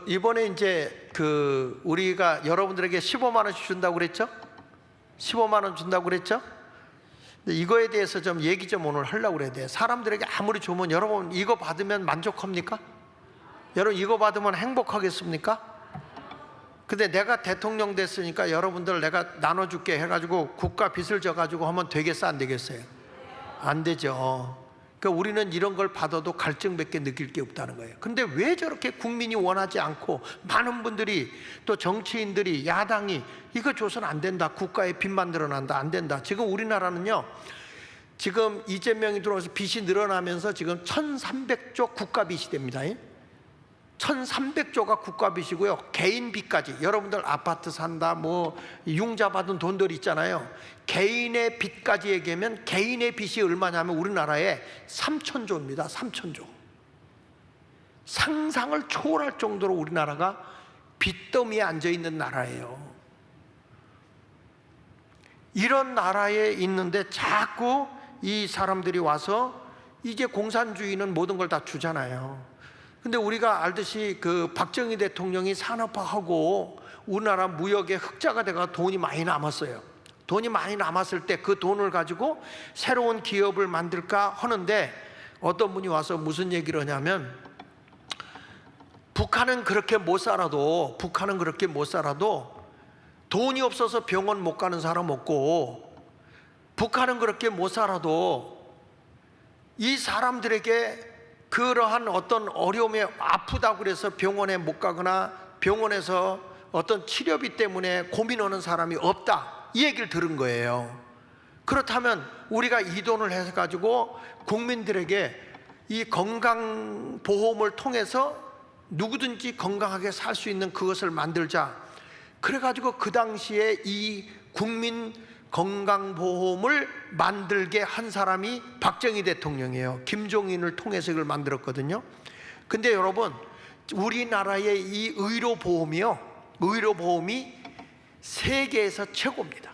이번에 이제 우리가 여러분들에게 15만 원씩 준다고 그랬죠? 15만 원 준다고 그랬죠? 근데 이거에 대해서 좀 얘기 좀 오늘 하려고 그래야 돼요. 사람들에게 아무리 주면 여러분 이거 받으면 만족합니까? 여러분 이거 받으면 행복하겠습니까? 근데 내가 대통령 됐으니까 여러분들 내가 나눠줄게 해가지고 국가 빚을 져가지고 하면 되겠어 안 되겠어요? 안 되죠. 그러니까 우리는 이런 걸 받아도 갈증밖에 느낄 게 없다는 거예요. 근데 왜 저렇게 국민이 원하지 않고 많은 분들이 또 정치인들이 야당이 이거 줘서는 안 된다, 국가의 빚만 늘어난다, 안 된다. 지금 우리나라는요, 지금 이재명이 들어와서 빚이 늘어나면서 지금 1300조 국가 빚이 됩니다. 1300조가 국가 빚이고요, 개인 빚까지. 여러분들 아파트 산다, 뭐 융자 받은 돈들 있잖아요. 개인의 빚까지 얘기하면 개인의 빚이 얼마냐면 우리나라에 3000조입니다. 3000조. 상상을 초월할 정도로 우리나라가 빚더미에 앉아있는 나라예요. 이런 나라에 있는데 자꾸 이 사람들이 와서 이제 공산주의는 모든 걸 다 주잖아요. 근데 우리가 알듯이 박정희 대통령이 산업화하고 우리나라 무역의 흑자가 돼가 돈이 많이 남았어요. 돈이 많이 남았을 때 그 돈을 가지고 새로운 기업을 만들까 하는데 어떤 분이 와서 무슨 얘기를 하냐면 북한은 그렇게 못 살아도 돈이 없어서 병원 못 가는 사람 없고, 북한은 그렇게 못 살아도 이 사람들에게 그러한 어떤 어려움에 아프다고 그래서 병원에 못 가거나 병원에서 어떤 치료비 때문에 고민하는 사람이 없다, 이 얘기를 들은 거예요. 그렇다면 우리가 이 돈을 해가지고 국민들에게 이 건강보험을 통해서 누구든지 건강하게 살 수 있는 그것을 만들자. 그래가지고 그 당시에 이 국민 건강보험을 만들게 한 사람이 박정희 대통령이에요. 김종인을 통해서 이걸 만들었거든요. 근데 여러분, 우리나라의 이 의료보험이 세계에서 최고입니다.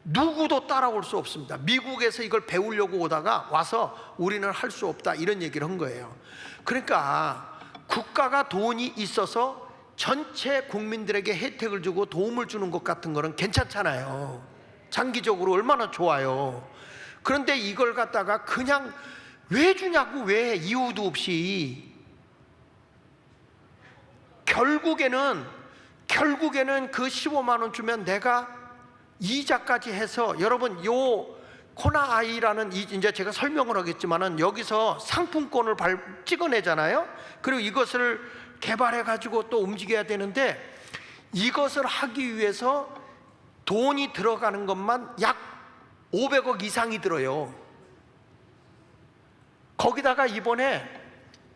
누구도 따라올 수 없습니다. 미국에서 이걸 배우려고 오다가 와서 우리는 할 수 없다, 이런 얘기를 한 거예요. 그러니까 국가가 돈이 있어서 전체 국민들에게 혜택을 주고 도움을 주는 것 같은 거는 괜찮잖아요. 장기적으로 얼마나 좋아요. 그런데 이걸 갖다가 그냥 왜 주냐고, 왜 이유도 없이. 결국에는 그 15만 원 주면 내가 이자까지 해서, 여러분 요 코나아이라는, 이제 제가 설명을 하겠지만은 여기서 상품권을 찍어내잖아요. 그리고 이것을 개발해 가지고 또 움직여야 되는데, 이것을 하기 위해서 돈이 들어가는 것만 약 500억 이상이 들어요. 거기다가 이번에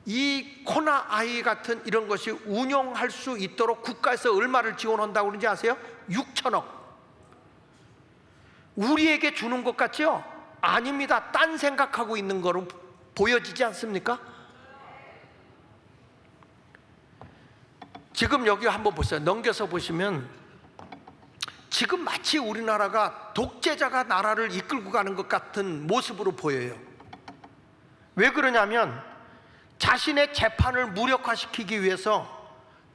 이 코나아이 같은 이런 것이 운영할 수 있도록 국가에서 얼마를 지원한다고 그러는지 아세요? 6천억. 우리에게 주는 것 같죠? 아닙니다. 딴 생각하고 있는 거로 보여지지 않습니까? 지금 여기 한번 보세요. 넘겨서 보시면 지금 마치 우리나라가 독재자가 나라를 이끌고 가는 것 같은 모습으로 보여요. 왜 그러냐면 자신의 재판을 무력화시키기 위해서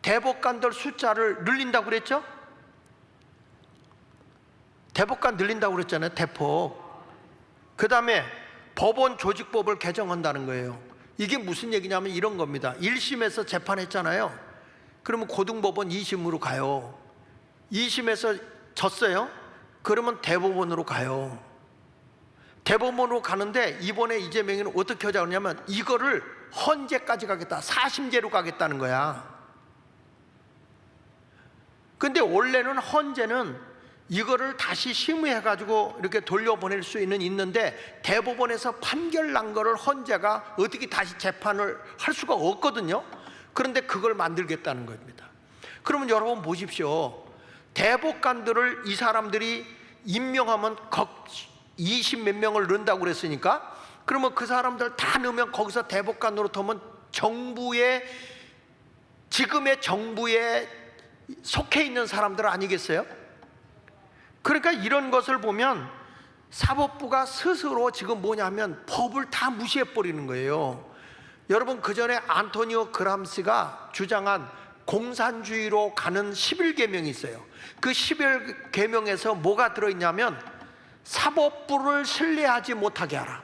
대법관들 숫자를 늘린다고 그랬죠? 대법관 늘린다고 그랬잖아요. 대법. 그 다음에 법원 조직법을 개정한다는 거예요. 이게 무슨 얘기냐면 이런 겁니다. 1심에서 재판했잖아요. 그러면 고등법원 2심으로 가요. 2심에서 졌어요? 그러면 대법원으로 가요. 대법원으로 가는데 이번에 이재명이는 어떻게 하자고 하냐면 이거를 헌재까지 가겠다, 4심제로 가겠다는 거야. 근데 원래는 헌재는 이거를 다시 심의해가지고 이렇게 돌려보낼 수 있는데 대법원에서 판결 난 거를 헌재가 어떻게 다시 재판을 할 수가 없거든요. 그런데 그걸 만들겠다는 겁니다. 그러면 여러분 보십시오. 대법관들을 이 사람들이 임명하면 20 몇 명을 넣는다고 그랬으니까, 그러면 그 사람들 다 넣으면 거기서 대법관 노릇하면 지금의 정부에 속해 있는 사람들 아니겠어요? 그러니까 이런 것을 보면 사법부가 스스로 지금 뭐냐면 법을 다 무시해 버리는 거예요. 여러분, 그 전에 안토니오 그람시가 주장한 공산주의로 가는 11계명이 있어요. 그 11계명에서 뭐가 들어있냐면 사법부를 신뢰하지 못하게 하라,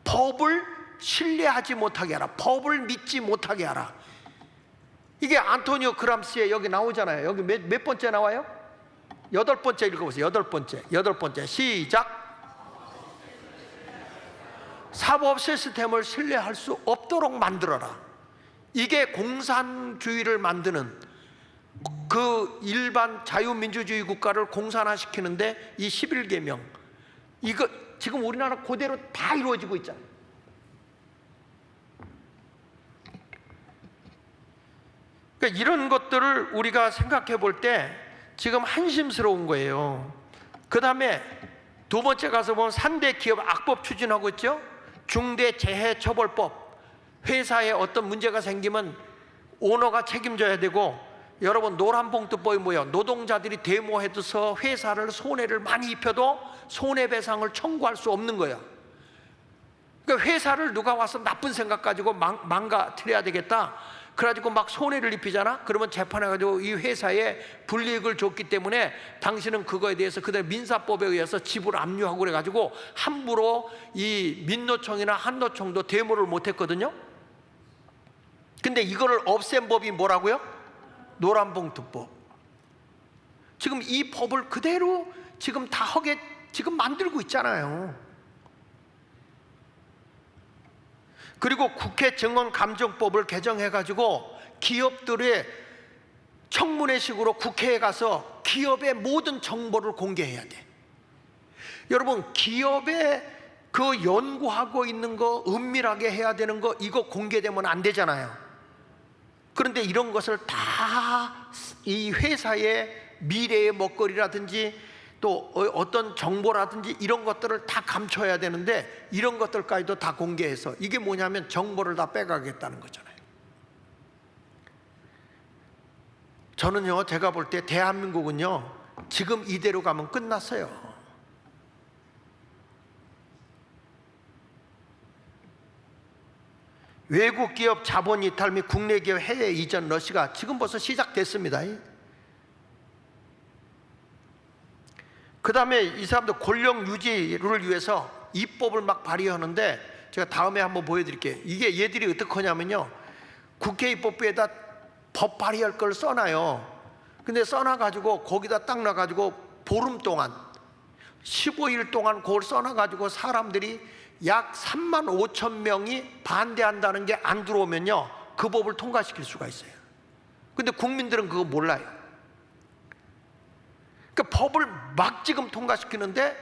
법을 신뢰하지 못하게 하라, 법을 믿지 못하게 하라. 이게 안토니오 그람시에 여기 나오잖아요. 여기 몇 번째 나와요? 8번째 읽어보세요. 8번째 시작. 사법 시스템을 신뢰할 수 없도록 만들어라. 이게 공산주의를 만드는, 그 일반 자유민주주의 국가를 공산화시키는데 이 11계명, 이거 지금 우리나라 그대로 다 이루어지고 있잖아요. 그러니까 이런 것들을 우리가 생각해 볼 때 지금 한심스러운 거예요. 그 다음에 두 번째 가서 보면 3대 기업 악법 추진하고 있죠. 중대재해처벌법, 회사에 어떤 문제가 생기면 오너가 책임져야 되고, 여러분 노란봉투법이 뭐예요? 노동자들이 데모해서 회사를 손해를 많이 입혀도 손해배상을 청구할 수 없는 거예요. 그러니까 회사를 누가 와서 나쁜 생각 가지고 망가뜨려야 되겠다, 그래가지고 막 손해를 입히잖아. 그러면 재판해가지고 이 회사에 불이익을 줬기 때문에 당신은 그거에 대해서 그대로 민사법에 의해서 지불 압류하고 그래가지고 함부로 이 민노총이나 한노총도 데모를 못했거든요. 근데 이거를 없앤 법이 뭐라고요? 노란봉투법. 지금 이 법을 그대로 지금 다 하게 지금 만들고 있잖아요. 그리고 국회 증언감정법을 개정해가지고 기업들의 청문회식으로 국회에 가서 기업의 모든 정보를 공개해야 돼. 여러분, 기업의 그 연구하고 있는 거 은밀하게 해야 되는 거, 이거 공개되면 안 되잖아요. 그런데 이런 것을 다 이 회사의 미래의 먹거리라든지 또 어떤 정보라든지 이런 것들을 다 감춰야 되는데, 이런 것들까지도 다 공개해서, 이게 뭐냐면 정보를 다 빼가겠다는 거잖아요. 저는요, 제가 볼 때 대한민국은요 지금 이대로 가면 끝났어요. 외국 기업 자본 이탈 및 국내 기업 해외 이전 러시가 지금 벌써 시작됐습니다. 그 다음에 이 사람들 권력 유지를 위해서 입법을 막 발의하는데, 제가 다음에 한번 보여드릴게요. 이게 얘들이 어떻게 하냐면요, 국회 입법부에다 법 발의할 걸 써놔요. 근데 써놔가지고 거기다 딱 놔가지고 보름 동안 15일 동안 그걸 써놔가지고 사람들이 약 3만 5천 명이 반대한다는 게 안 들어오면요 그 법을 통과시킬 수가 있어요. 근데 국민들은 그거 몰라요. 그러니까 법을 막 지금 통과시키는데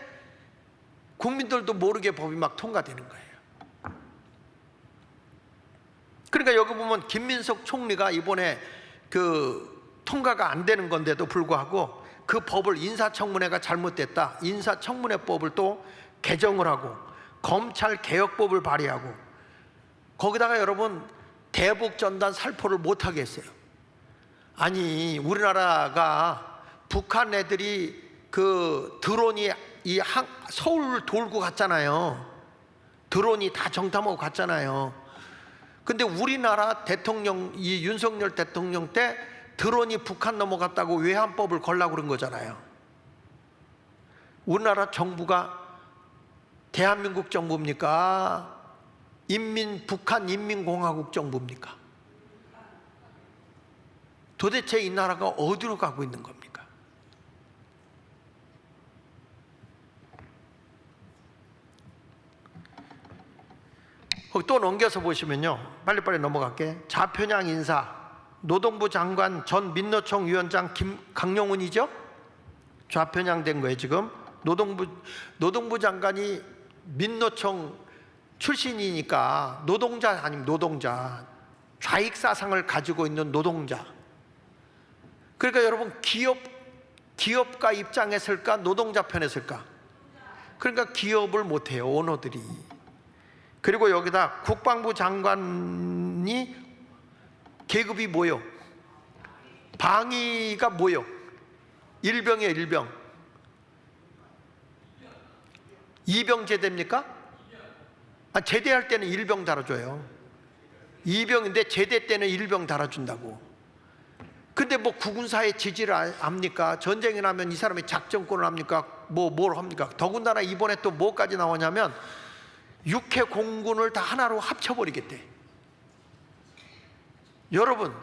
국민들도 모르게 법이 막 통과되는 거예요. 그러니까 여기 보면 김민석 총리가 이번에 그 통과가 안 되는 건데도 불구하고 그 법을, 인사청문회가 잘못됐다, 인사청문회법을 또 개정을 하고 검찰개혁법을 발의하고, 거기다가 여러분 대북전단 살포를 못하게 했어요. 아니, 우리나라가 북한 애들이 그 드론이 서울 돌고 갔잖아요. 드론이 다 정탐하고 갔잖아요. 근데 우리나라 대통령, 이 윤석열 대통령 때 드론이 북한 넘어갔다고 외환법을 걸라고 그런 거잖아요. 우리나라 정부가 대한민국 정부입니까? 북한 인민공화국 정부입니까? 도대체 이 나라가 어디로 가고 있는 겁니까? 거기 또 넘겨서 보시면요, 빨리빨리 넘어갈게. 좌편향 인사, 노동부 장관 전 민노총 위원장 강용훈이죠? 좌편향 된 거예요. 지금 노동부 장관이 민노총 출신이니까 노동자 아니면 노동자, 좌익 사상을 가지고 있는 노동자. 그러니까 여러분, 기업가 입장에 설까, 노동자 편에 설까? 그러니까 기업을 못해요, 오너들이. 그리고 여기다 국방부 장관이 계급이 뭐요? 방위가 뭐요? 일병이에요, 일병. 이병제대입니까? 제대할 때는 1병 달아줘요. 2병인데 제대 때는 1병 달아준다고. 근데 뭐 국군사의 지지를 압니까? 전쟁이 나면 이 사람이 작전권을 합니까? 뭘 합니까? 더군다나 이번에 또 뭐까지 나오냐면 육해 공군을 다 하나로 합쳐버리겠대. 여러분,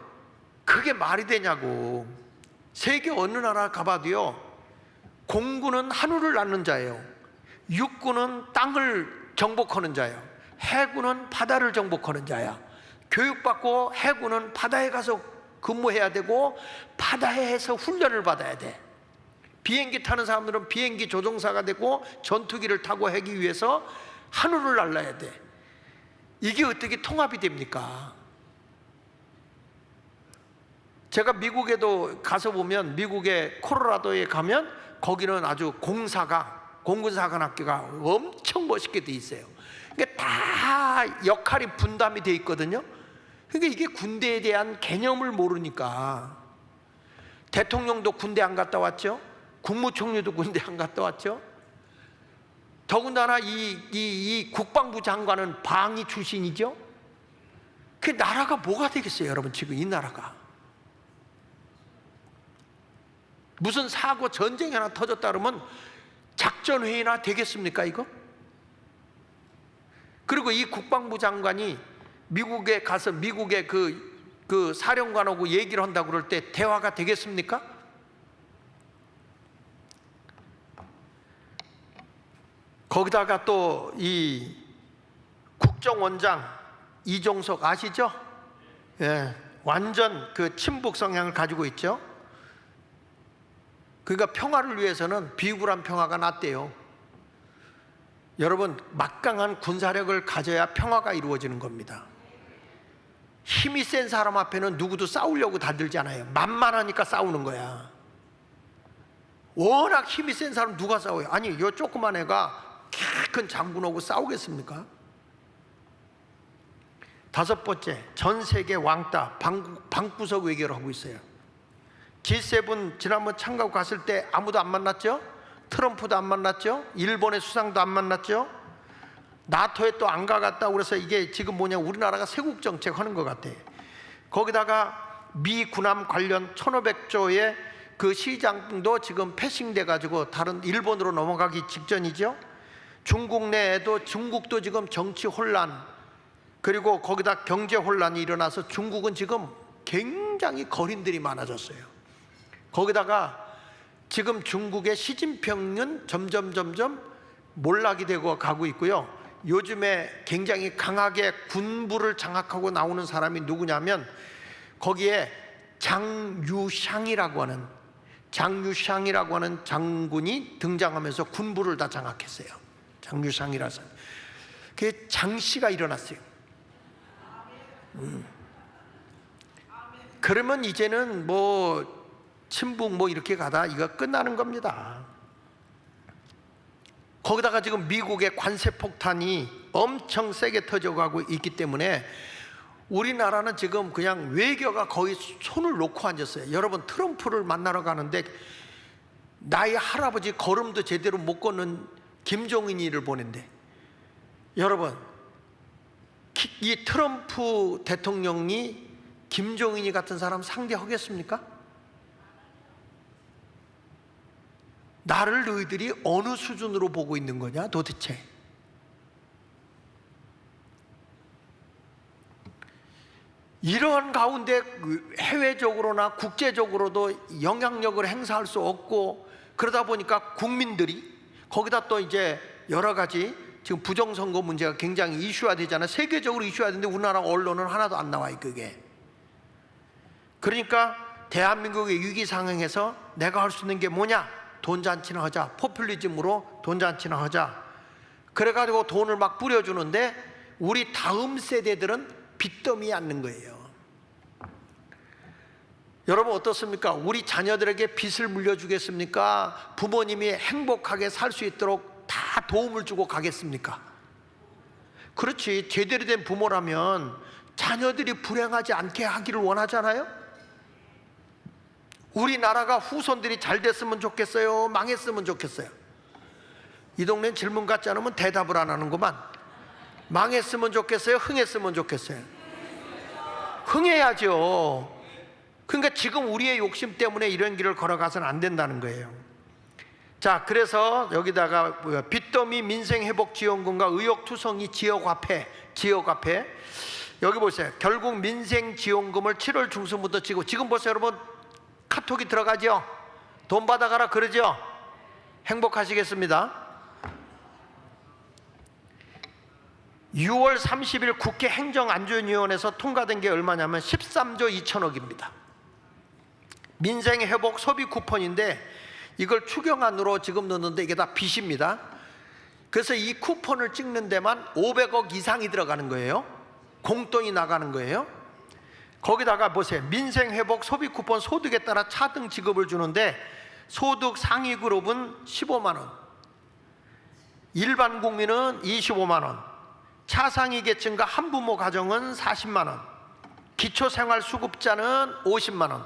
그게 말이 되냐고. 세계 어느 나라 가봐도요, 공군은 하늘을 낳는 자예요. 육군은 땅을 정복하는 자예요. 해군은 바다를 정복하는 자야. 교육받고 해군은 바다에 가서 근무해야 되고 바다에서 훈련을 받아야 돼. 비행기 타는 사람들은 비행기 조종사가 되고 전투기를 타고 하기 위해서 하늘을 날아야 돼. 이게 어떻게 통합이 됩니까? 제가 미국에도 가서 보면, 미국의 콜로라도에 가면 거기는 아주 공군사관학교가 엄청 멋있게 돼 있어요. 그러니까 다 역할이 분담이 돼 있거든요. 그러니까 이게 군대에 대한 개념을 모르니까. 대통령도 군대 안 갔다 왔죠. 국무총리도 군대 안 갔다 왔죠. 더군다나 이 국방부 장관은 방위 출신이죠. 그 나라가 뭐가 되겠어요, 여러분? 지금 이 나라가 무슨 사고 전쟁이 하나 터졌다 그러면 작전회의나 되겠습니까, 이거? 그리고 이 국방부 장관이 미국에 가서 미국의 그 사령관하고 얘기를 한다고 그럴 때 대화가 되겠습니까? 거기다가 또 이 국정원장 이종석 아시죠? 예, 완전 그 친북 성향을 가지고 있죠. 그러니까 평화를 위해서는 비굴한 평화가 낫대요. 여러분, 막강한 군사력을 가져야 평화가 이루어지는 겁니다. 힘이 센 사람 앞에는 누구도 싸우려고 달들지 않아요. 만만하니까 싸우는 거야. 워낙 힘이 센 사람 누가 싸워요? 아니, 요 조그만 애가 키 큰 장군하고 싸우겠습니까? 다섯 번째, 전 세계 왕따, 방구석 외교를 하고 있어요. G7 지난번 참가국 갔을 때 아무도 안 만났죠? 트럼프도 안 만났죠? 일본의 수상도 안 만났죠? 나토에 또 안 가갔다고. 그래서 이게 지금 뭐냐, 우리나라가 세국 정책 하는 것 같아. 거기다가 미 군함 관련 1,500조의 그 시장도 지금 패싱돼 가지고 다른 일본으로 넘어가기 직전이죠. 중국 내에도, 중국도 지금 정치 혼란, 그리고 거기다 경제 혼란이 일어나서 중국은 지금 굉장히 거린들이 많아졌어요. 거기다가 지금 중국의 시진핑은 점점 몰락이 되고 가고 있고요. 요즘에 굉장히 강하게 군부를 장악하고 나오는 사람이 누구냐면, 거기에 장유샹이라고 하는 장군이 등장하면서 군부를 다 장악했어요. 장유샹이라서 그게 장씨가 일어났어요. 그러면 이제는 뭐 친북 뭐 이렇게 가다 이거 끝나는 겁니다. 거기다가 지금 미국의 관세 폭탄이 엄청 세게 터져가고 있기 때문에 우리나라는 지금 그냥 외교가 거의 손을 놓고 앉았어요. 여러분, 트럼프를 만나러 가는데 나의 할아버지 걸음도 제대로 못 걷는 김종인이를 보낸대. 여러분, 이 트럼프 대통령이 김종인이 같은 사람 상대하겠습니까? 나를 너희들이 어느 수준으로 보고 있는 거냐 도대체? 이러한 가운데 해외적으로나 국제적으로도 영향력을 행사할 수 없고, 그러다 보니까 국민들이, 거기다 또 이제 여러 가지 지금 부정선거 문제가 굉장히 이슈화 되잖아요. 세계적으로 이슈화 되는데 우리나라 언론은 하나도 안 나와요, 그게. 그러니까 대한민국의 위기 상황에서 내가 할 수 있는 게 뭐냐? 돈잔치나 하자. 포퓰리즘으로 돈잔치나 하자. 그래가지고 돈을 막 뿌려주는데 우리 다음 세대들은 빚더미에 앉는 거예요. 여러분 어떻습니까? 우리 자녀들에게 빚을 물려주겠습니까? 부모님이 행복하게 살 수 있도록 다 도움을 주고 가겠습니까? 그렇지. 제대로 된 부모라면 자녀들이 불행하지 않게 하기를 원하잖아요. 우리나라가 후손들이 잘 됐으면 좋겠어요? 망했으면 좋겠어요? 이 동네는 질문 같지 않으면 대답을 안 하는구만. 망했으면 좋겠어요? 흥했으면 좋겠어요? 흥해야죠. 그러니까 지금 우리의 욕심 때문에 이런 길을 걸어가서는 안 된다는 거예요. 자, 그래서 여기다가 빚더미 민생회복지원금과 의혹투성이 지역화폐. 여기 보세요. 결국 민생지원금을 7월 중순부터 지금 보세요 여러분, 카톡이 들어가죠? 돈 받아가라 그러죠? 행복하시겠습니다. 6월 30일 국회 행정안전위원회에서 통과된 게 얼마냐면 13조 2천억입니다. 민생회복 소비 쿠폰인데 이걸 추경안으로 지금 넣는데 이게 다 빚입니다. 그래서 이 쿠폰을 찍는 데만 500억 이상이 들어가는 거예요. 공돈이 나가는 거예요. 거기다가 보세요. 민생회복 소비 쿠폰 소득에 따라 차등 지급을 주는데 소득 상위 그룹은 15만 원, 일반 국민은 25만 원, 차상위 계층과 한부모 가정은 40만 원, 기초생활수급자는 50만 원,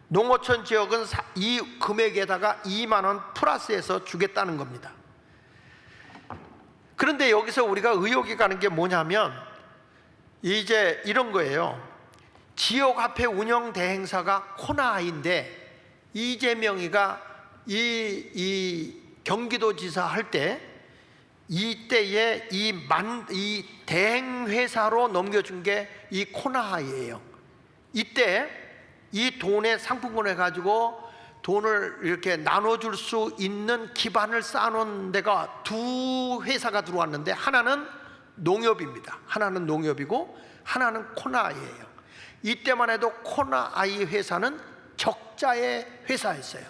농어촌 지역은 이 금액에다가 2만 원 플러스해서 주겠다는 겁니다. 그런데 여기서 우리가 의혹이 가는 게 뭐냐면 이제 이런 거예요. 지역화폐 운영 대행사가 코나아이인데 이재명이가 이 경기도지사 할 때 이때에 이 대행회사로 넘겨준 게 이 코나아이예요. 이때 이 돈에 상품권을 가지고 돈을 이렇게 나눠줄 수 있는 기반을 쌓아놓은 데가 두 회사가 들어왔는데 하나는 농협입니다. 하나는 농협이고 하나는 코나아이예요. 이때만 해도 코나아이 회사는 적자의 회사였어요.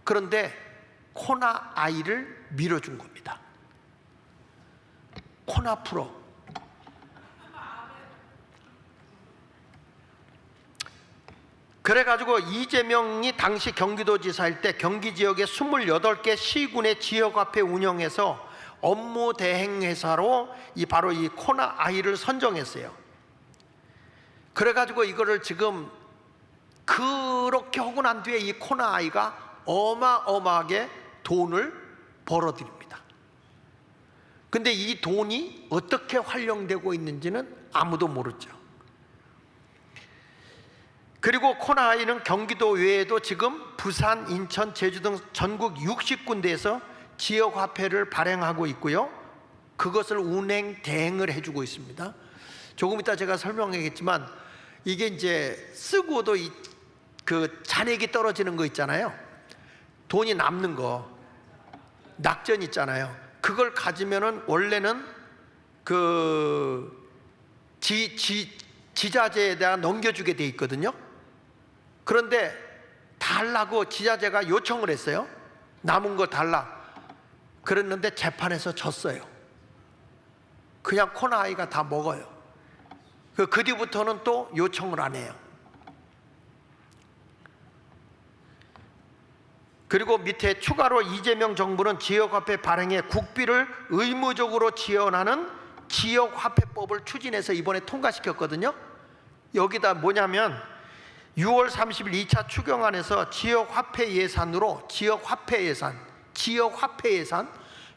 그런데 코나아이를 밀어준 겁니다. 코나프로. 그래가지고 이재명이 당시 경기도지사일 때 경기 지역의 28개 시군의 지역화폐 운영에서 업무 대행회사로 바로 이 코나아이를 선정했어요. 그래가지고 이거를 지금 그렇게 하고 난 뒤에 이 코나아이가 어마어마하게 돈을 벌어들입니다. 근데 이 돈이 어떻게 활용되고 있는지는 아무도 모르죠. 그리고 코나아이는 경기도 외에도 지금 부산, 인천, 제주 등 전국 60군데에서 지역화폐를 발행하고 있고요. 그것을 운행, 대행을 해주고 있습니다. 조금 이따 제가 설명하겠지만 이게 이제 쓰고도 그 잔액이 떨어지는 거 있잖아요. 돈이 남는 거, 낙전 있잖아요. 그걸 가지면은 원래는 그 지자체에다가 넘겨주게 돼 있거든요. 그런데 달라고 지자체가 요청을 했어요. 남은 거 달라. 그랬는데 재판에서 졌어요. 그냥 코나아이가 다 먹어요. 그 뒤부터는 또 요청을 안 해요. 그리고 밑에 추가로 이재명 정부는 지역화폐 발행에 국비를 의무적으로 지원하는 지역화폐법을 추진해서 이번에 통과시켰거든요. 여기다 뭐냐면 6월 30일 2차 추경안에서 지역화폐 예산으로 지역화폐 예산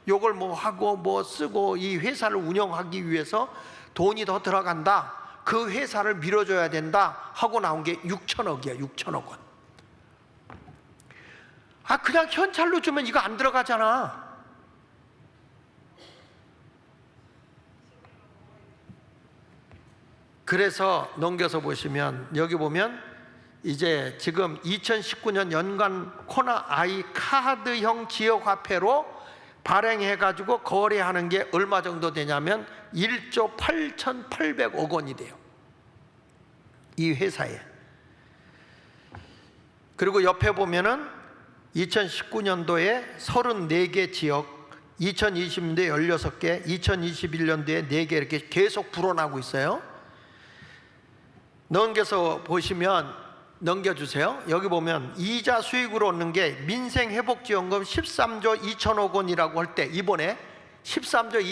요걸 뭐 하고 뭐 쓰고 이 회사를 운영하기 위해서 돈이 더 들어간다. 그 회사를 밀어줘야 된다 하고 나온 게 6천억이야. 6천억 원. 그냥 현찰로 주면 이거 안 들어가잖아. 그래서 넘겨서 보시면 여기 보면 이제 지금 2019년 연간 코나아이 카드형 지역화폐로 발행해가지고 거래하는 게 얼마 정도 되냐면 1조 8,800억 원이 돼요. 이 회사에. 그리고 옆에 보면은 2019년도에 34개 지역, 2020년도에 16개, 2021년도에 4개 이렇게 계속 불어나고 있어요. 넘겨서 보시면 넘겨주세요. 여기 보면 이자 수익으로 얻는 게 민생회복지원금 13조 2천억 원이라고 할 때 이번에 13조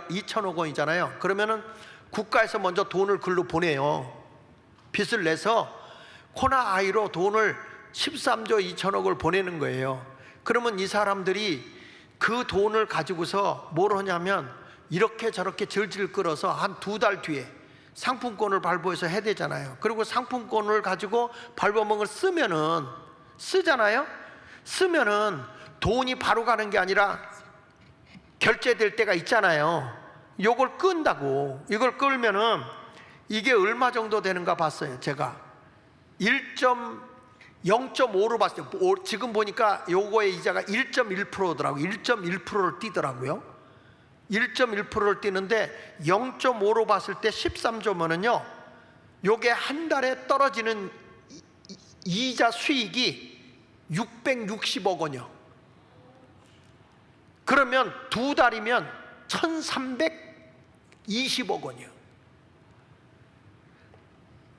2천억 원이잖아요. 그러면은 국가에서 먼저 돈을 글로 보내요. 빚을 내서 코나아이로 돈을 13조 2천억을 보내는 거예요. 그러면 이 사람들이 그 돈을 가지고서 뭘 하냐면 이렇게 저렇게 질질 끌어서 한 2달 뒤에 상품권을 발부해서 해야 되잖아요. 그리고 상품권을 가지고 발부한 걸 쓰잖아요. 쓰면은 돈이 바로 가는 게 아니라 결제될 때가 있잖아요. 요걸 끈다고. 이걸 끌면은 이게 얼마 정도 되는가 봤어요. 제가 0.5로 봤어요. 지금 보니까 요거의 이자가 1.1%더라고요. 1.1%를 뛰더라고요. 1.1%를 뛰는데 0.5로 봤을 때 13조면은요, 요게 한 달에 떨어지는 이자 수익이 660억 원이요. 그러면 2달이면 1320억 원이요.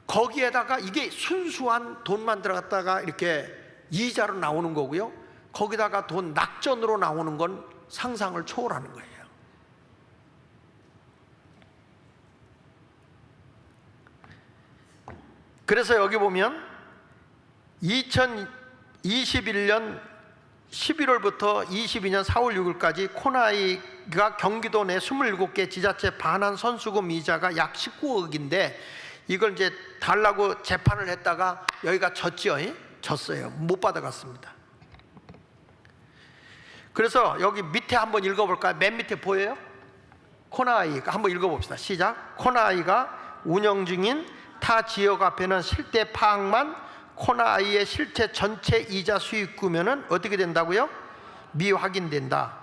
거기에다가 이게 순수한 돈만 들어갔다가 이렇게 이자로 나오는 거고요, 거기다가 돈 낙전으로 나오는 건 상상을 초월하는 거예요. 그래서 여기 보면 2021년 11월부터 22년 4월 6일까지 코나이가 경기도 내 27개 지자체 반환 선수금 이자가 약 19억인데 이걸 이제 달라고 재판을 했다가 여기가 졌어요. 못 받아갔습니다. 그래서 여기 밑에 한번 읽어볼까요? 맨 밑에 보여요? 코나이가 한번 읽어봅시다. 시작. 코나이가 운영 중인 타 지역 앞에는 실태 파악만 코나이의 실태 전체 이자 수익구면은 어떻게 된다고요? 미확인된다.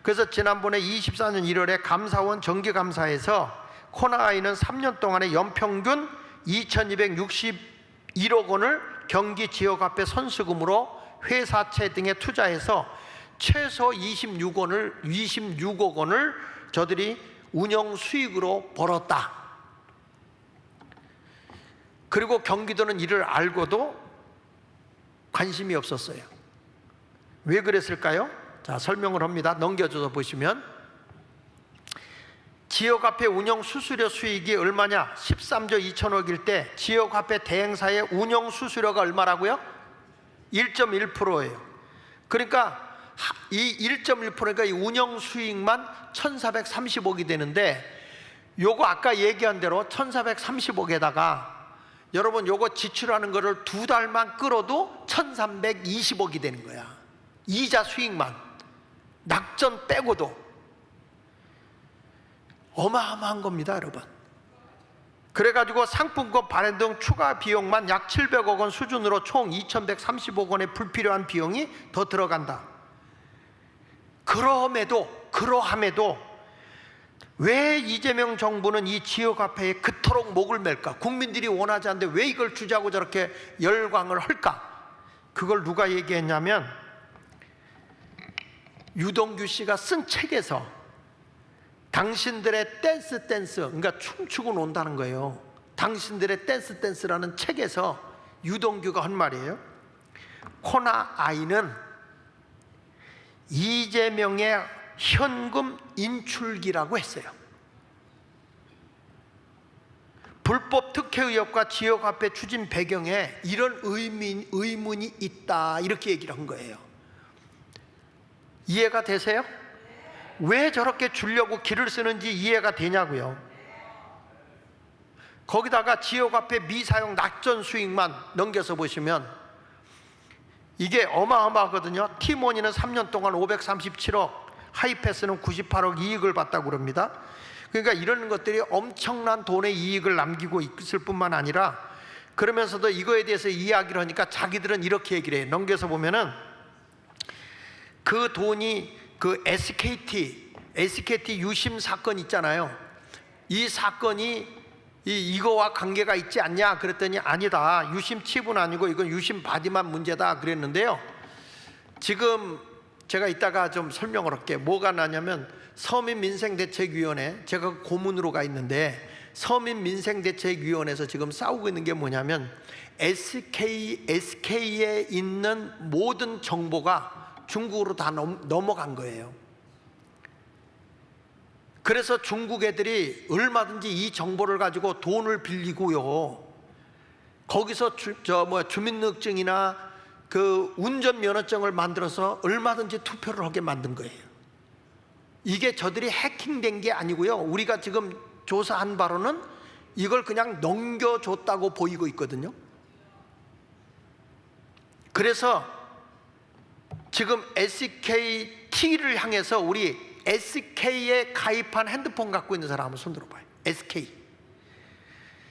그래서 지난번에 24년 1월에 감사원 정기감사에서 코나이는 3년 동안에 연평균 2261억 원을 경기 지역 앞에 선수금으로 회사채 등에 투자해서 최소 26억 원을 저들이 운영 수익으로 벌었다. 그리고 경기도는 이를 알고도 관심이 없었어요. 왜 그랬을까요? 자, 설명을 합니다. 넘겨줘서 보시면 지역 화폐 운영 수수료 수익이 얼마냐? 13조 2천억일 때 지역 화폐 대행사의 운영 수수료가 얼마라고요? 1.1%예요. 그러니까 이 1.1%가 이 운영 수익만 1,430억이 되는데, 요거 아까 얘기한 대로 1,430억에다가 여러분 요거 지출하는 거를 2달만 끌어도 1,320억이 되는 거야. 이자 수익만, 낙전 빼고도 어마어마한 겁니다, 여러분. 그래가지고 상품권 발행 등 추가 비용만 약 700억 원 수준으로 총 2,130억 원의 불필요한 비용이 더 들어간다. 그러함에도 왜 이재명 정부는 이 지역화폐에 그토록 목을 맬까? 국민들이 원하지 않는데 왜 이걸 주자고 저렇게 열광을 할까? 그걸 누가 얘기했냐면 유동규 씨가 쓴 책에서 당신들의 댄스, 그러니까 춤추고 논다는 거예요. 당신들의 댄스라는 책에서 유동규가 한 말이에요. 코나아이는 이재명의 현금 인출기라고 했어요. 불법 특혜 의혹과 지역화폐 추진 배경에 이런 의문이 있다, 이렇게 얘기를 한 거예요. 이해가 되세요? 왜 저렇게 주려고 길을 쓰는지 이해가 되냐고요. 거기다가 지역화폐 미사용 낙전 수익만 넘겨서 보시면 이게 어마어마하거든요. 티모니는 3년 동안 537억, 하이패스는 98억 이익을 봤다고 그럽니다. 그러니까 이런 것들이 엄청난 돈의 이익을 남기고 있을 뿐만 아니라, 그러면서도 이거에 대해서 이야기를 하니까 자기들은 이렇게 얘기를 해요. 넘겨서 보면은 그 돈이 그 SKT 유심 사건 있잖아요. 이 사건이 이거와 관계가 있지 않냐 그랬더니 아니다. 유심 칩은 아니고 이건 유심 바디만 문제다 그랬는데요. 지금 제가 이따가 좀 설명을 할게요. 뭐가 나냐면 서민민생대책위원회, 제가 고문으로 가 있는데 서민민생대책위원회에서 지금 싸우고 있는 게 뭐냐면 SK에 있는 모든 정보가 중국으로 다 넘어간 거예요. 그래서 중국 애들이 얼마든지 이 정보를 가지고 돈을 빌리고요, 거기서 주민등록증이나 그 운전면허증을 만들어서 얼마든지 투표를 하게 만든 거예요. 이게 저들이 해킹된 게 아니고요, 우리가 지금 조사한 바로는 이걸 그냥 넘겨줬다고 보이고 있거든요. 그래서 지금 SKT를 향해서 우리 SK에 가입한 핸드폰 갖고 있는 사람 한번 손 들어봐요. SK.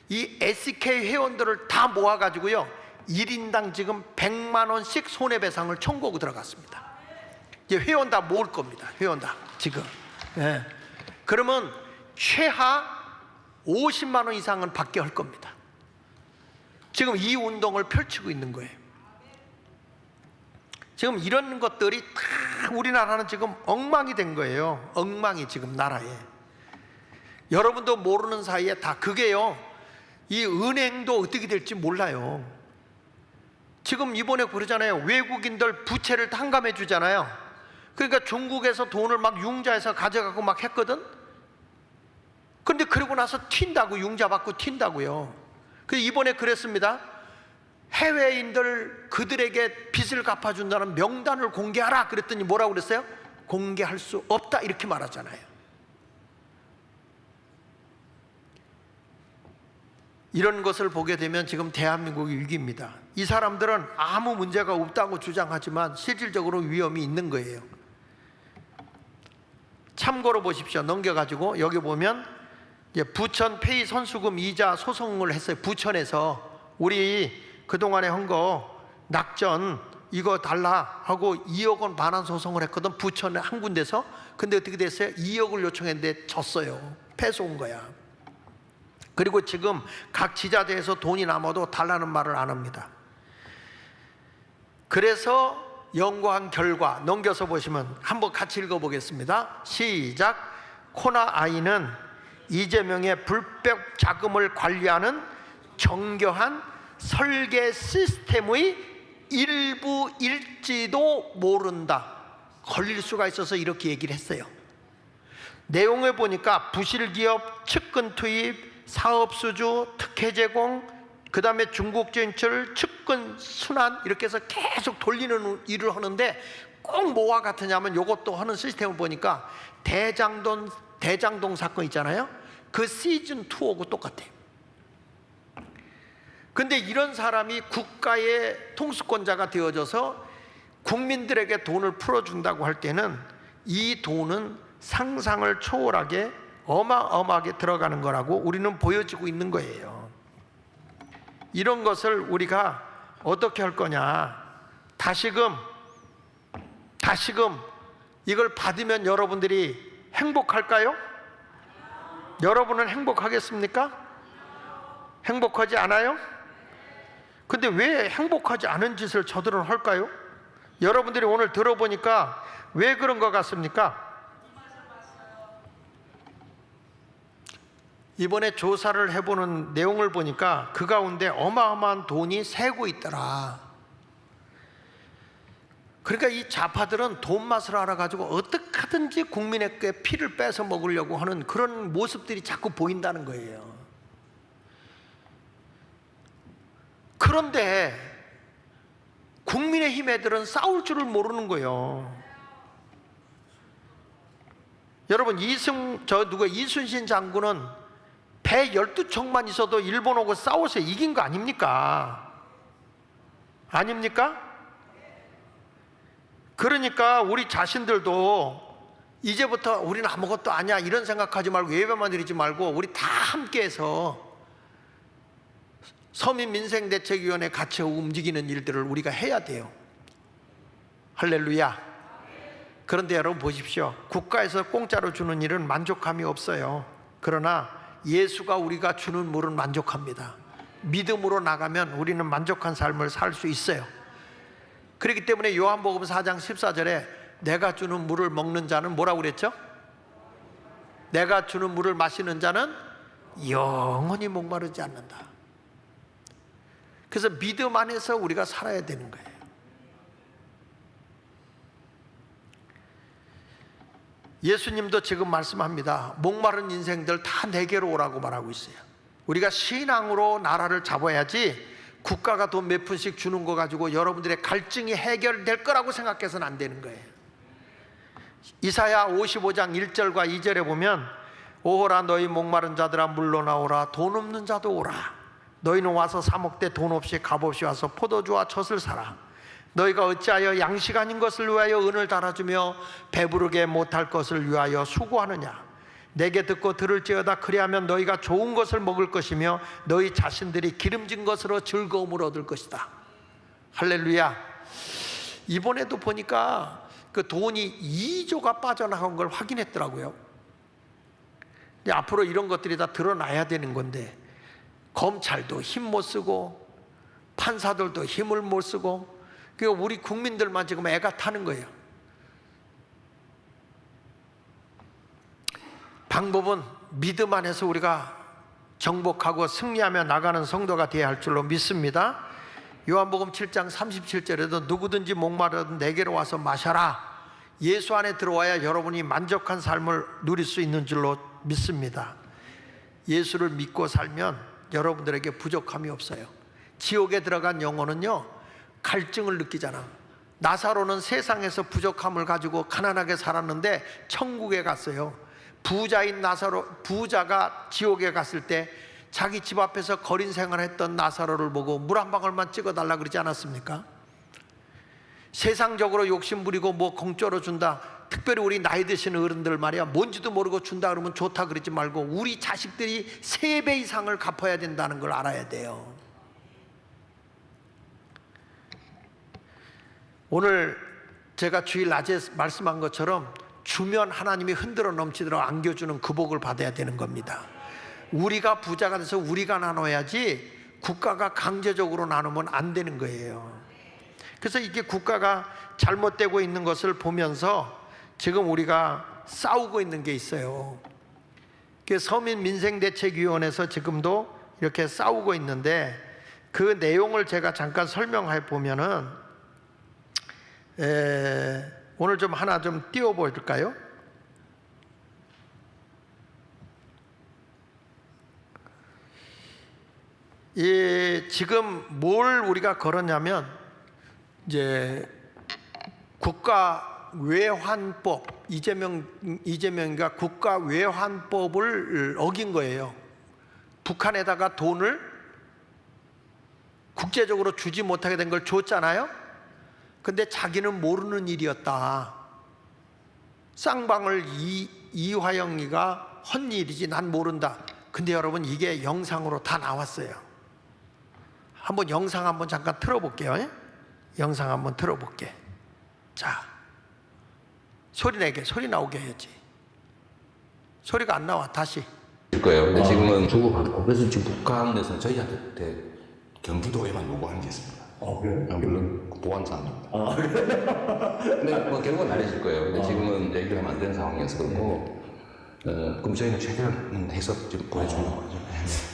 이 SK 회원들을 다 모아가지고요, 1인당 지금 100만 원씩 손해배상을 청구하고 들어갔습니다. 이제 회원 다 모을 겁니다. 회원 다 지금. 예. 그러면 최하 50만 원 이상은 받게 할 겁니다. 지금 이 운동을 펼치고 있는 거예요. 지금 이런 것들이 다 우리나라는 지금 엉망이 된 거예요. 엉망이 지금 나라에. 여러분도 모르는 사이에 다 그게요, 이 은행도 어떻게 될지 몰라요. 지금 이번에 그러잖아요, 외국인들 부채를 탕감해 주잖아요. 그러니까 중국에서 돈을 막 융자해서 가져가고 막 했거든. 근데 그러고 나서 튄다고, 융자 받고 튄다고요. 그래서 이번에 그랬습니다. 해외인들 그들에게 빚을 갚아준다는 명단을 공개하라 그랬더니 뭐라고 그랬어요? 공개할 수 없다 이렇게 말하잖아요. 이런 것을 보게 되면 지금 대한민국이 위기입니다. 이 사람들은 아무 문제가 없다고 주장하지만 실질적으로 위험이 있는 거예요. 참고로 보십시오. 넘겨가지고 여기 보면 이제 부천 페이 선수금 이자 소송을 했어요. 부천에서 우리 그동안에 한 거 낙전 이거 달라 하고 2억 원 반환 소송을 했거든, 부천에 한 군데서. 근데 어떻게 됐어요? 2억을 요청했는데 졌어요. 패소 온 거야. 그리고 지금 각 지자체에서 돈이 남아도 달라는 말을 안 합니다. 그래서 연구한 결과 넘겨서 보시면 한번 같이 읽어보겠습니다. 시작. 코나아이는 이재명의 불법 자금을 관리하는 정교한 설계 시스템의 일부일지도 모른다. 걸릴 수가 있어서 이렇게 얘기를 했어요. 내용을 보니까 부실기업 측근 투입, 사업수주, 특혜 제공, 그 다음에 중국 진출, 측근 순환, 이렇게 해서 계속 돌리는 일을 하는데 꼭 뭐와 같으냐면 이것도 하는 시스템을 보니까 대장동 사건 있잖아요. 그 시즌2하고 똑같아요. 근데 이런 사람이 국가의 통수권자가 되어져서 국민들에게 돈을 풀어준다고 할 때는 이 돈은 상상을 초월하게 어마어마하게 들어가는 거라고 우리는 보여지고 있는 거예요. 이런 것을 우리가 어떻게 할 거냐. 다시금 이걸 받으면 여러분들이 행복할까요? 여러분은 행복하겠습니까? 행복하지 않아요? 근데 왜 행복하지 않은 짓을 저들은 할까요? 여러분들이 오늘 들어보니까 왜 그런 것 같습니까? 이번에 조사를 해보는 내용을 보니까 그 가운데 어마어마한 돈이 새고 있더라. 그러니까 이 좌파들은 돈 맛을 알아가지고 어떻게 하든지 국민에게 피를 뺏어 먹으려고 하는 그런 모습들이 자꾸 보인다는 거예요. 그런데 국민의힘 애들은 싸울 줄을 모르는 거예요. 여러분, 이순신 장군은 배 12척만 있어도 일본하고 싸워서 이긴 거 아닙니까? 아닙니까? 그러니까 우리 자신들도 이제부터 우리는 아무것도 아니야 이런 생각하지 말고, 예배만 드리지 말고 우리 다 함께해서 서민민생대책위원회 같이 움직이는 일들을 우리가 해야 돼요. 할렐루야. 그런데 여러분 보십시오. 국가에서 공짜로 주는 일은 만족감이 없어요. 그러나 예수가 우리가 주는 물은 만족합니다. 믿음으로 나가면 우리는 만족한 삶을 살 수 있어요. 그렇기 때문에 요한복음 4장 14절에 내가 주는 물을 먹는 자는 뭐라고 그랬죠? 내가 주는 물을 마시는 자는 영원히 목마르지 않는다. 그래서 믿음 안에서 우리가 살아야 되는 거예요. 예수님도 지금 말씀합니다. 목마른 인생들 다 내게로 오라고 말하고 있어요. 우리가 신앙으로 나라를 잡아야지 국가가 돈 몇 푼씩 주는 거 가지고 여러분들의 갈증이 해결될 거라고 생각해서는 안 되는 거예요. 이사야 55장 1절과 2절에 보면 오호라 너희 목마른 자들아 물러 나오라 돈 없는 자도 오라 너희는 와서 사 먹되 돈 없이 값없이 와서 포도주와 젖을 사라 너희가 어찌하여 양식 아닌 것을 위하여 은을 달아주며 배부르게 못할 것을 위하여 수고하느냐 내게 듣고 들을지어다 그리하면 너희가 좋은 것을 먹을 것이며 너희 자신들이 기름진 것으로 즐거움을 얻을 것이다. 할렐루야. 이번에도 보니까 그 돈이 2조가 빠져나간 걸 확인했더라고요. 근데 앞으로 이런 것들이 다 드러나야 되는 건데 검찰도 힘 못 쓰고 판사들도 힘을 못 쓰고 그러니까 우리 국민들만 지금 애가 타는 거예요. 방법은 믿음 안에서 우리가 정복하고 승리하며 나가는 성도가 되어야 할 줄로 믿습니다. 요한복음 7장 37절에도 누구든지 목마르든 내게로 와서 마셔라. 예수 안에 들어와야 여러분이 만족한 삶을 누릴 수 있는 줄로 믿습니다. 예수를 믿고 살면 여러분들에게 부족함이 없어요. 지옥에 들어간 영혼은요 갈증을 느끼잖아. 나사로는 세상에서 부족함을 가지고 가난하게 살았는데 천국에 갔어요. 부자인 나사로, 부자가 지옥에 갔을 때 자기 집 앞에서 거린 생활했던 나사로를 보고 물 한 방울만 찍어달라 그러지 않았습니까? 세상적으로 욕심 부리고 뭐 공짜로 준다, 특별히 우리 나이 드신 어른들 말이야 뭔지도 모르고 준다 그러면 좋다 그러지 말고 우리 자식들이 3배 이상을 갚아야 된다는 걸 알아야 돼요. 오늘 제가 주일 낮에 말씀한 것처럼 주면 하나님이 흔들어 넘치도록 안겨주는 그 복을 받아야 되는 겁니다. 우리가 부자가 돼서 우리가 나눠야지 국가가 강제적으로 나누면 안 되는 거예요. 그래서 이게 국가가 잘못되고 있는 것을 보면서 지금 우리가 싸우고 있는 게 있어요. 서민민생대책위원회에서 지금도 이렇게 싸우고 있는데 그 내용을 제가 잠깐 설명해 보면은 오늘 좀 하나 좀 띄워볼까요? 지금 뭘 우리가 걸었냐면 이제 국가외환법, 이재명이가 국가외환법을 어긴 거예요. 북한에다가 돈을 국제적으로 주지 못하게 된 걸 줬잖아요. 근데 자기는 모르는 일이었다. 쌍방을 이화영이가 헛 일이지 난 모른다. 근데 여러분 이게 영상으로 다 나왔어요. 한번 영상 한번 잠깐 틀어볼게요. 영상 한번 틀어볼게. 자, 소리 내게, 소리 나오게 해야지. 소리가 안 나와. 다시. 거예요. 근데 지금은 주고받고 그래서 지금 북한에서 저희한테 경기도에만 요구하는 게 있습니다. 그래요? 물론 보안사항입니다. 근데 뭐 결국은 알려질 거예요. 근데 지금은 얘기를 하면 안 되는 상황이어서 그렇고 그럼 저희는 최대한 해서 좀 보여주는 거죠.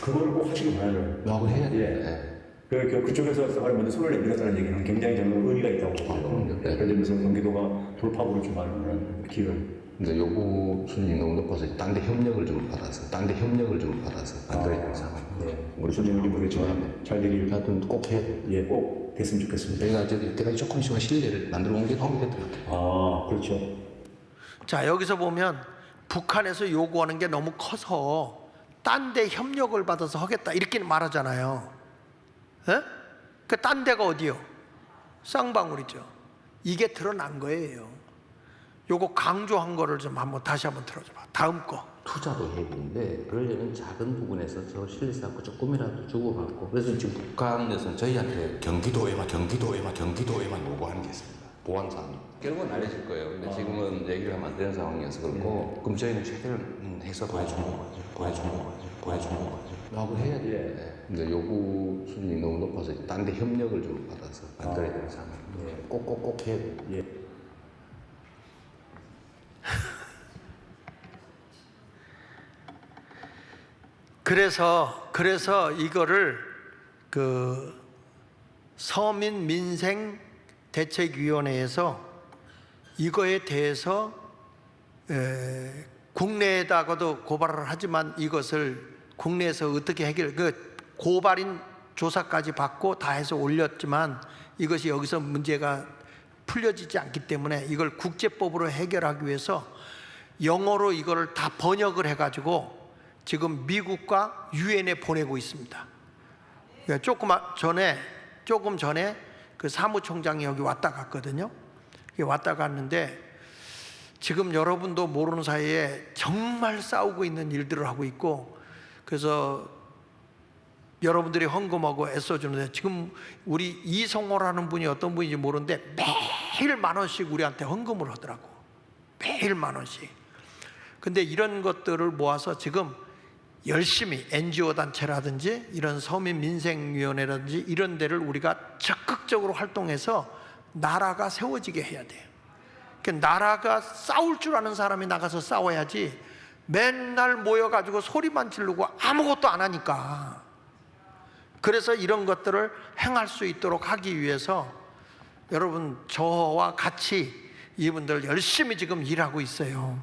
그거를 꼭 하시기 바라요. 하고 해야 돼요. 예. 네. 그쪽에서 먼저 손을 내밀었다는 얘기는 굉장히 저는 의미가 있다고 보고요. 네. 그런 점에서 경기도가 돌파구를 좀 하는 기회를. 근데 요구 수준이 너무 높아서 딴 데 협력을 좀 받아서 안 그래야 되는 상황. 네. 우리 손님이 모르겠지만 잘 되길 하여튼 꼭 해야 돼요. 예, 꼭 됐으면 좋겠습니다. 저희가 이때까지 조금씩만 신뢰를 만들어 온 게 도움이 됐던 것 같아요. 그렇죠. 자, 여기서 보면 북한에서 요구하는 게 너무 커서 딴 데 협력을 받아서 하겠다 이렇게 말하잖아요. 예? 그 딴 데가 어디요? 쌍방울이죠. 이게 드러난 거예요. 요거 강조한 거를 좀 다시 한번 틀어줘봐. 다음 거. 투자도 해야 되는데 그러려면 작은 부분에서 저 신뢰 쌓고 조금이라도 주고받고 그래서 지금 북한에서는 저희한테 경기도에만 요구하는 게 있습니다. 보안사항. 결국은 알려질 거예요. 근데 지금은 얘기를 하면 안 되는 상황이어서 그렇고 그럼 저희는 최대한 해서 보여주는 거죠. 하고 해야 돼요. 네. 근데 요구 수준이 너무 높아서 딴 데 협력을 좀 받아서 안 그래야 되는 상황. 꼭 해야 돼요. 예. 그래서 이거를 그 서민민생대책위원회에서 이거에 대해서 국내에다가도 고발을 하지만 이것을 국내에서 어떻게 고발인 조사까지 받고 다 해서 올렸지만 이것이 여기서 문제가 풀려지지 않기 때문에 이걸 국제법으로 해결하기 위해서 영어로 이거를 다 번역을 해가지고 지금 미국과 유엔에 보내고 있습니다. 그러니까 조금 전에 그 사무총장이 여기 왔다 갔거든요. 왔다 갔는데 지금 여러분도 모르는 사이에 정말 싸우고 있는 일들을 하고 있고, 그래서 여러분들이 헌금하고 애써주는데 지금 우리 이성호라는 분이 어떤 분인지 모르는데 매일 10,000원씩 우리한테 헌금을 하더라고. 매일 10,000원씩. 근데 이런 것들을 모아서 지금 열심히 NGO 단체라든지 이런 서민민생위원회라든지 이런 데를 우리가 적극적으로 활동해서 나라가 세워지게 해야 돼요. 그러니까 나라가 싸울 줄 아는 사람이 나가서 싸워야지 맨날 모여가지고 소리만 지르고 아무것도 안 하니까. 그래서 이런 것들을 행할 수 있도록 하기 위해서 여러분 저와 같이 이분들 열심히 지금 일하고 있어요.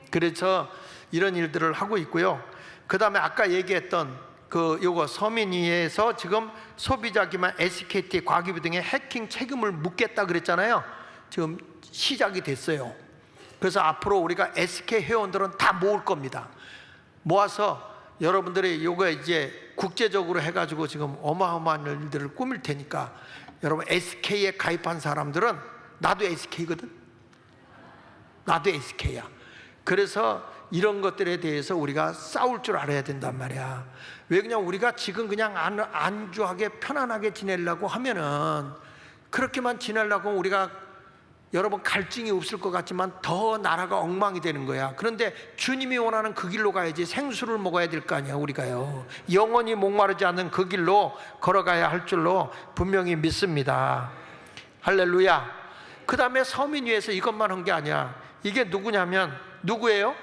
그래서 이런 일들을 하고 있고요. 그 다음에 아까 얘기했던 요거 서민위에서 지금 소비자 기반 SKT 과기부 등의 해킹 책임을 묻겠다 그랬잖아요. 지금 시작이 됐어요. 그래서 앞으로 우리가 SK 회원들은 다 모을 겁니다. 모아서 여러분들이 요거 이제 국제적으로 해가지고 지금 어마어마한 일들을 꾸밀 테니까 여러분 SK에 가입한 사람들은 나도 SK거든. 나도 SK야. 그래서 이런 것들에 대해서 우리가 싸울 줄 알아야 된단 말이야. 왜 그냥 우리가 지금 그냥 안주하게 편안하게 지내려고 하면은 그렇게만 지내려고 우리가 여러분 갈증이 없을 것 같지만 더 나라가 엉망이 되는 거야. 그런데 주님이 원하는 그 길로 가야지. 생수를 먹어야 될 거 아니야 우리가요. 영원히 목마르지 않는 그 길로 걸어가야 할 줄로 분명히 믿습니다. 할렐루야. 그 다음에 서민위에서 이것만 한 게 아니야. 이게 누구냐면 누구예요?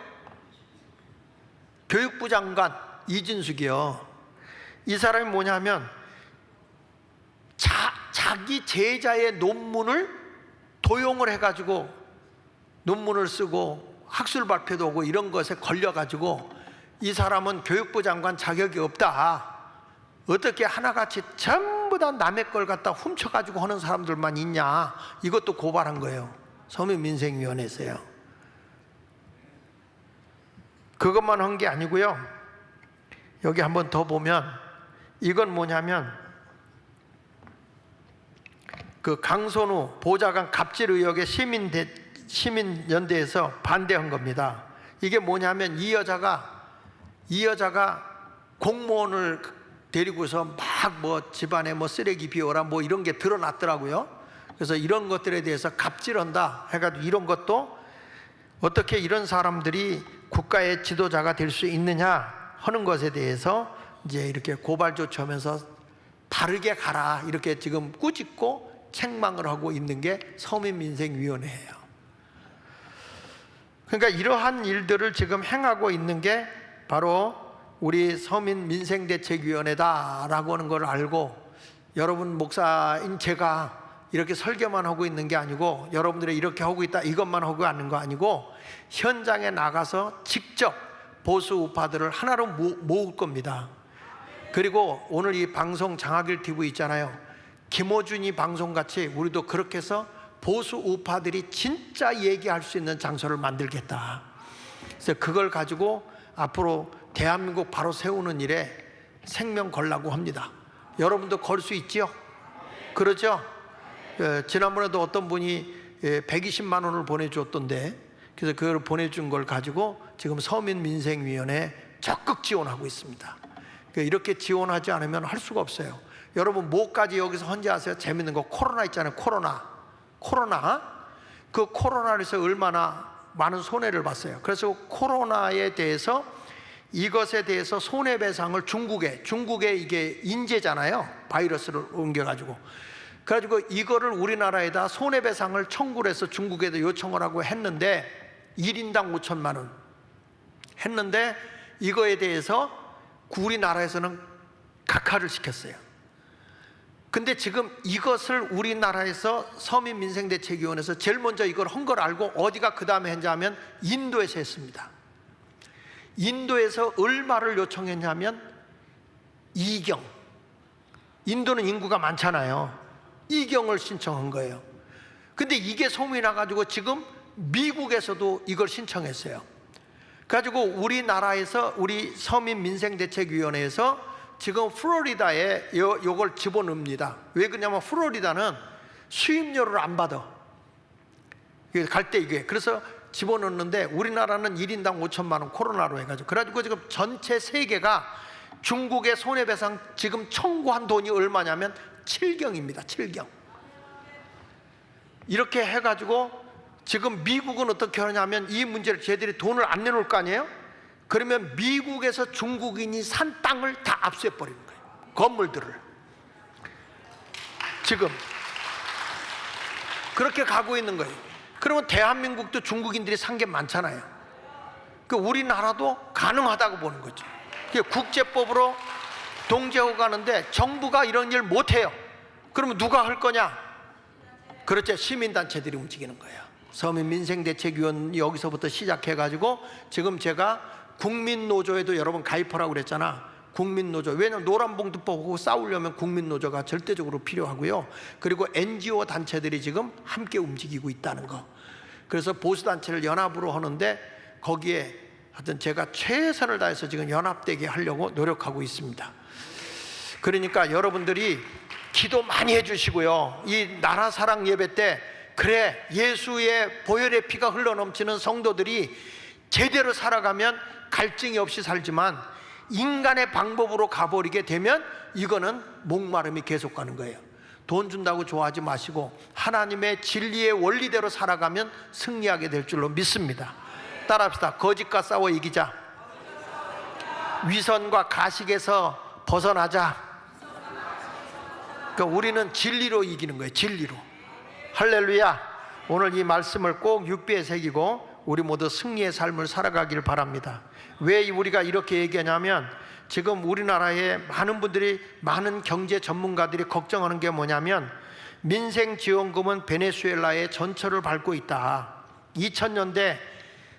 교육부 장관 이진숙이요. 이 사람이 뭐냐면 자기 제자의 논문을 도용을 해가지고 논문을 쓰고 학술 발표도 하고 이런 것에 걸려가지고 이 사람은 교육부 장관 자격이 없다. 어떻게 하나같이 전부 다 남의 걸 갖다 훔쳐가지고 하는 사람들만 있냐. 이것도 고발한 거예요. 서민민생위원회에서요. 그것만 한 게 아니고요. 여기 한번 더 보면 이건 뭐냐면 그 강선우 보좌관 갑질 의혹의 시민연대에서 반대한 겁니다. 이게 뭐냐면 이 여자가 공무원을 데리고서 막 뭐 집안에 뭐 쓰레기 비워라 뭐 이런 게 드러났더라고요. 그래서 이런 것들에 대해서 갑질한다 해가지고 이런 것도 어떻게 이런 사람들이 국가의 지도자가 될 수 있느냐 하는 것에 대해서 이제 이렇게 고발 조치하면서 바르게 가라 이렇게 지금 꾸짖고 책망을 하고 있는 게 서민민생위원회예요. 그러니까 이러한 일들을 지금 행하고 있는 게 바로 우리 서민민생대책위원회다라고 하는 걸 알고 여러분 목사인 제가 이렇게 설교만 하고 있는 게 아니고 여러분들이 이렇게 하고 있다 이것만 하고 있는 거 아니고 현장에 나가서 직접 보수 우파들을 하나로 모을 겁니다. 그리고 오늘 이 방송 장학일 TV 있잖아요. 김호준이 방송같이 우리도 그렇게 해서 보수 우파들이 진짜 얘기할 수 있는 장소를 만들겠다. 그래서 그걸 가지고 앞으로 대한민국 바로 세우는 일에 생명 걸라고 합니다. 여러분도 걸 수 있지요? 그러죠? 지난번에도 어떤 분이 120만 원을 보내줬던데 그래서 그걸 보내준 걸 가지고 지금 서민민생위원회에 적극 지원하고 있습니다. 이렇게 지원하지 않으면 할 수가 없어요. 여러분 뭐까지 여기서 헌재하세요? 재밌는 거 코로나 있잖아요. 코로나 그 코로나로 해서 얼마나 많은 손해를 봤어요. 그래서 코로나에 대해서 이것에 대해서 손해배상을 중국에 이게 인재잖아요. 바이러스를 옮겨가지고 그래가지고 이거를 우리나라에다 손해배상을 청구를 해서 중국에도 요청을 하고 했는데 1인당 5천만 원 했는데 이거에 대해서 우리나라에서는 각하를 시켰어요. 근데 지금 이것을 우리나라에서 서민민생대책위원회에서 제일 먼저 이걸 한 걸 알고 어디가 그 다음에 했냐 하면 인도에서 했습니다. 인도에서 얼마를 요청했냐면 2경. 인도는 인구가 많잖아요. 2경을 신청한 거예요. 근데 이게 소문이 나가지고 지금 미국에서도 이걸 신청했어요. 가지고 우리나라에서 우리 서민민생대책위원회에서 지금 플로리다에 요걸 집어넣습니다. 왜 그러냐면 플로리다는 수입료를 안 받아. 갈 때 이게. 그래서 집어넣는데 우리나라는 1인당 5천만 원 코로나로 해가지고. 그래가지고 지금 전체 세계가 중국의 손해배상 지금 청구한 돈이 얼마냐면 7경입니다. 7경. 이렇게 해가지고 지금 미국은 어떻게 하냐면 이 문제를 쟤들이 돈을 안 내놓을 거 아니에요? 그러면 미국에서 중국인이 산 땅을 다 압수해버리는 거예요. 건물들을. 지금 그렇게 가고 있는 거예요. 그러면 대한민국도 중국인들이 산 게 많잖아요. 그 우리나라도 가능하다고 보는 거죠. 국제법으로 동제하고 가는데 정부가 이런 일 못해요. 그러면 누가 할 거냐? 그렇죠. 시민단체들이 움직이는 거예요. 서민민생대책위원 여기서부터 시작해가지고 지금 제가 국민노조에도 여러분 가입하라고 그랬잖아. 국민노조. 왜냐하면 노란봉투법하고 싸우려면 국민노조가 절대적으로 필요하고요. 그리고 NGO 단체들이 지금 함께 움직이고 있다는 거. 그래서 보수단체를 연합으로 하는데 거기에 하여튼 제가 최선을 다해서 지금 연합되게 하려고 노력하고 있습니다. 그러니까 여러분들이 기도 많이 해주시고요. 이 나라 사랑 예배 때 그래 예수의 보혈의 피가 흘러넘치는 성도들이 제대로 살아가면 갈증이 없이 살지만 인간의 방법으로 가버리게 되면 이거는 목마름이 계속 가는 거예요. 돈 준다고 좋아하지 마시고 하나님의 진리의 원리대로 살아가면 승리하게 될 줄로 믿습니다. 따라합시다. 거짓과 싸워 이기자. 위선과 가식에서 벗어나자. 그러니까 우리는 진리로 이기는 거예요. 진리로. 할렐루야. 오늘 이 말씀을 꼭 육비에 새기고 우리 모두 승리의 삶을 살아가길 바랍니다. 왜 우리가 이렇게 얘기하냐면 지금 우리나라에 많은 분들이 많은 경제 전문가들이 걱정하는 게 뭐냐면 민생지원금은 베네수엘라의 전철을 밟고 있다. 2000년대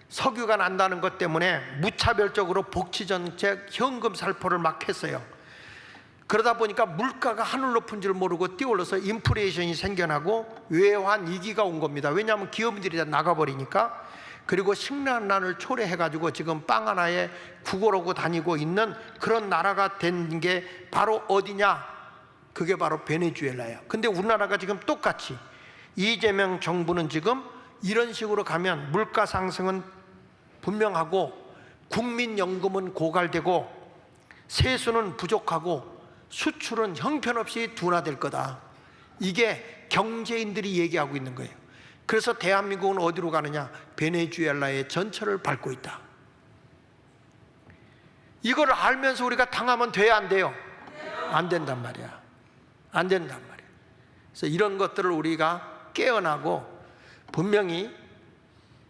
석유가 난다는 것 때문에 무차별적으로 복지정책 현금 살포를 막 했어요. 그러다 보니까 물가가 하늘 높은 줄 모르고 뛰어올라서 인플레이션이 생겨나고 외환 위기가 온 겁니다. 왜냐하면 기업인들이 다 나가버리니까. 그리고 식량난을 초래해가지고 지금 빵 하나에 구걸하고 다니고 있는 그런 나라가 된 게 바로 어디냐? 그게 바로 베네수엘라예요. 근데 우리나라가 지금 똑같이 이재명 정부는 지금 이런 식으로 가면 물가 상승은 분명하고 국민연금은 고갈되고 세수는 부족하고 수출은 형편없이 둔화될 거다. 이게 경제인들이 얘기하고 있는 거예요. 그래서 대한민국은 어디로 가느냐? 베네수엘라의 전철을 밟고 있다. 이걸 알면서 우리가 당하면 돼야 안 돼요? 안 된단 말이야. 안 된단 말이야. 그래서 이런 것들을 우리가 깨어나고 분명히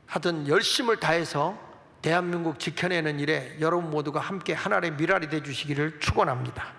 하여튼 열심을 다해서 대한민국 지켜내는 일에 여러분 모두가 함께 하나의 미랄이 되어 주시기를 축원합니다.